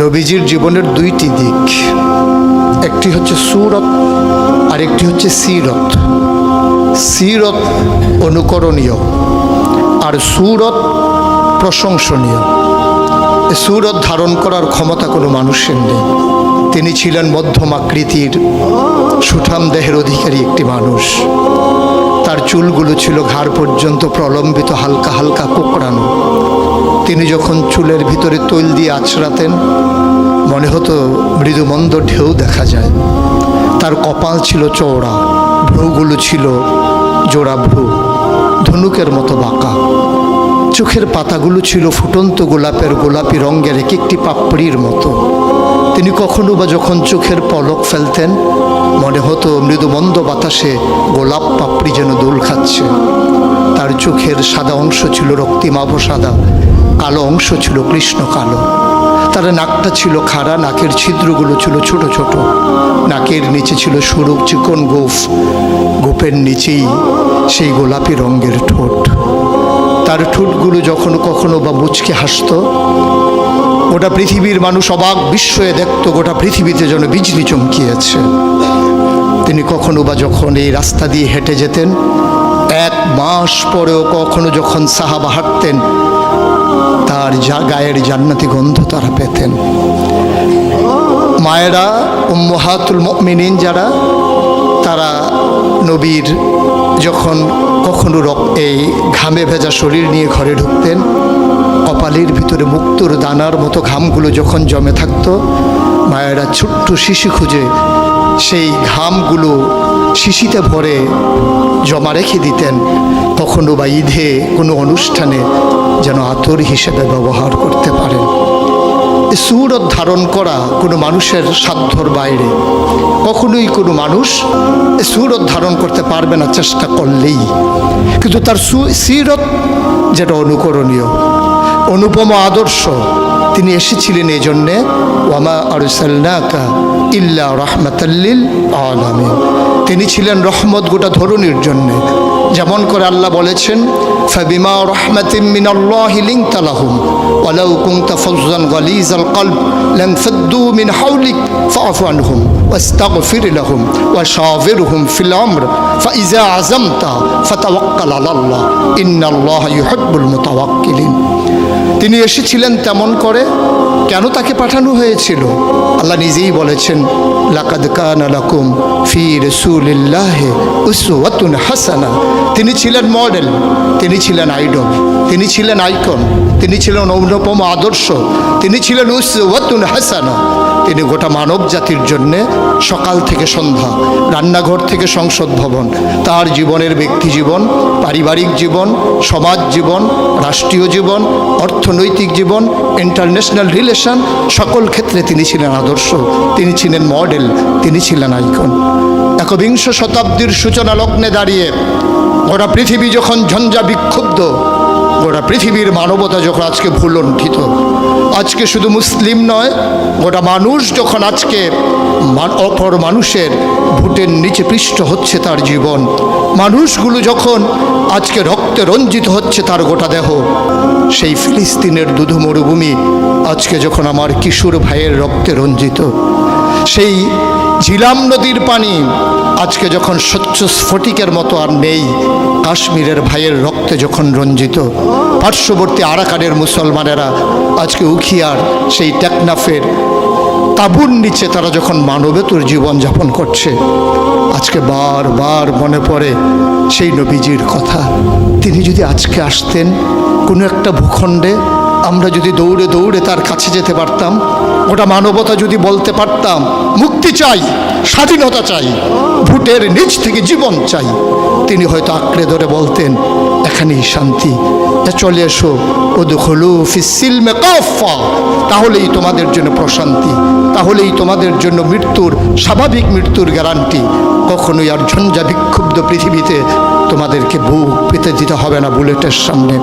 নবীজির জীবনের দুইটি দিক, একটি হচ্ছে সুরত আর একটি হচ্ছে সিরত। সিরত অনুকরণীয় আর সুরত প্রশংসনীয়। সুরত ধারণ করার ক্ষমতা কোনো মানুষের নেই। তিনি ছিলেন মধ্যম আকৃতির সুঠাম দেহের অধিকারী একটি মানুষ। তার চুলগুলো ছিল ঘাড় পর্যন্ত প্রলম্বিত, হালকা হালকা কোঁকড়ানো। তিনি যখন চুলের ভিতরে তৈল দিয়ে আছড়াতেন মনে হতো মৃদুমন্দ ঢেউ দেখা যায়। তার কপাল ছিল চওড়া, ভ্রুগুলো ছিল জোড়া ভ্রু, ধনুকের মতো বাঁকা। চোখের পাতাগুলো ছিল ফুটন্ত গোলাপের গোলাপি রঙের এক একটি পাপড়ির মতো। তিনি কখনো বা যখন চোখের পলক ফেলতেন মনে হতো মৃদুমন্দ বাতাসে গোলাপ পাপড়ি যেন দোল খাচ্ছে। তার চোখের সাদা অংশ ছিল রক্তিমাভ সাদা, কালো অংশ ছিল কৃষ্ণ কালো। তার নাকটা ছিল খাড়া, নাকের ছিদ্রগুলো ছিল ছোট ছোট। নাকের নিচে ছিল সরু চিকন গোঁফ, গোঁফের নিচেই সেই গোলাপি রঙের ঠোঁট। তার ঠোঁটগুলো যখন কখনো বা মুচকে হাসত, গোটা পৃথিবীর মানুষ অবাক বিস্ময়ে দেখত গোটা পৃথিবীতে যেন বিজলি চমকিয়েছে। তিনি কখনো বা যখন এই রাস্তা দিয়ে হেঁটে যেতেন, 1 মাস পরেও কখনো যখন সাহাবা হাঁটতেন তার গায়ের জান্নাতি গন্ধ তারা পেতেন। মায়েরা উম্মাহাতুল মুমিনিন যারা, তারা নবীর যখন কখনো এই ঘামে ভেজা শরীর নিয়ে ঘরে ঢুকতেন, কপালের ভিতরে মুক্তোর দানার মতো ঘামগুলো যখন জমে থাকতো, মায়েরা ছোট্ট শিশি খুঁজে সেই ঘামগুলো শিশিতে ভরে জমা রেখে দিতেন, কখনো বা ঈদে কোনো অনুষ্ঠানে যেন আতর হিসেবে ব্যবহার করতে পারেন। সুরত ধারণ করা কোনো মানুষের সাধ্যর বাইরে। কখনোই কোনো মানুষ সুরত ধারণ করতে পারবে না চেষ্টা করলেই। কিন্তু তার সিরত যেটা অনুকরণীয়, অনুপম আদর্শ। তিনি এসেছিলেন এই জন্যে, ওয়ামা আরসালনাকা ইল্লা রাহমাতাল লিল আলামিন। তিনি ছিলেন রহমত গোটা ধরনীর জন্যে। যেমন করে আল্লাহ বলেছেন, ফাবিমা রাহমাতিম মিনাল্লাহি লিনতা লাহুম ওয়ালাউ কুনতা ফাজ্জান গালিজাল কলব লানফাদ্দু মিন হাওলিক ফাআফু আনহুম ওয়াস্তাগফির লাহুম ওয়াশাওিরহুম ফিল আমর ফাইজা আযামতা ফাতাওয়াক্কাল আলাল্লাহ ইন্নাল্লাহা ইউহিব্বুল মুতাওয়াক্কিলিন। তিনি এসেছিলেন তেমন করে। কেন তাকে পাঠানো হয়েছিল? আল্লাহ নিজেই বলেছেন, লাকাদ কানা লাকুম ফি রাসূলিল্লাহি উসওয়াতুন হাসানা। তিনি ছিলেন মডেল, তিনি ছিলেন আইডল, তিনি ছিলেন আইকন, তিনি ছিলেন অনুপম আদর্শ, তিনি ছিলেন উসওয়াতুন হাসানা। তিনি গোটা মানব জাতির জন্যে সকাল থেকে সন্ধ্যা, রান্নাঘর থেকে সংসদ ভবন, তার জীবনের ব্যক্তি জীবন, পারিবারিক জীবন, সমাজ জীবন, রাষ্ট্রীয় জীবন, অর্থনৈতিক জীবন, ইন্টারন্যাশনাল রিলেশন, সকল ক্ষেত্রে তিনি ছিলেন আদর্শ, তিনি ছিলেন মডেল, তিনি ছিলেন আইকন। ১বিংশ শতাব্দীর সূচনা লগ্নে দাঁড়িয়ে গোটা পৃথিবী যখন ঝঞ্ঝা বিক্ষুব্ধ, গোটা পৃথিবীর মানবতা যখন আজকে ভুলণ্ঠিত, আজকে শুধু মুসলিম নয়, গোটা মানুষ যখন আজকে অপর মানুষের ভোটের নিচে পৃষ্ঠ হচ্ছে তার জীবন, মানুষগুলো যখন আজকে রক্তে রঞ্জিত হচ্ছে তার গোটা দেহ, সেই ফিলিস্তিনের দুধু মরুভূমি আজকে যখন আমার কিশোর ভাইয়ের রক্তে রঞ্জিত, সেই ঝিলাম নদীর পানি আজকে যখন স্বচ্ছ স্ফটিকের মতো আর নেই, কাশ্মীরের ভাইয়ের রক্তে যখন রঞ্জিত, পার্শ্ববর্তী আরাকানের মুসলমানেরা আজকে উখিয়ার সেই টেকনাফের তাঁবুর নিচে তারা যখন মানবেতর জীবনযাপন করছে, আজকে বারবার মনে পড়ে সেই নবীজির কথা। তিনি যদি আজকে আসতেন কোনো একটা ভূখণ্ডে, আমরা যদি দৌড়ে দৌড়ে তার কাছে যেতে পারতাম, ওটা মানবতা যদি বলতে পারতাম মুক্তি চাই, স্বাধীনতা চাই, ভোটের নিচ থেকে জীবন চাই, তিনি হয়তো আঁকড়ে ধরে বলতেন এখানেই শান্তি, চলে এসো উদখুলু ফিস সিলমি কাফা, তাহলেই তোমাদের জন্য প্রশান্তি, তাহলেই তোমাদের জন্য মৃত্যুর স্বাভাবিক মৃত্যুর গ্যারান্টি। কখনোই আর ঝঞ্ঝা বিক্ষুব্ধ পৃথিবীতে তোমাদেরকে বুক পেতে দিতে হবে না বুলেটের সামনে।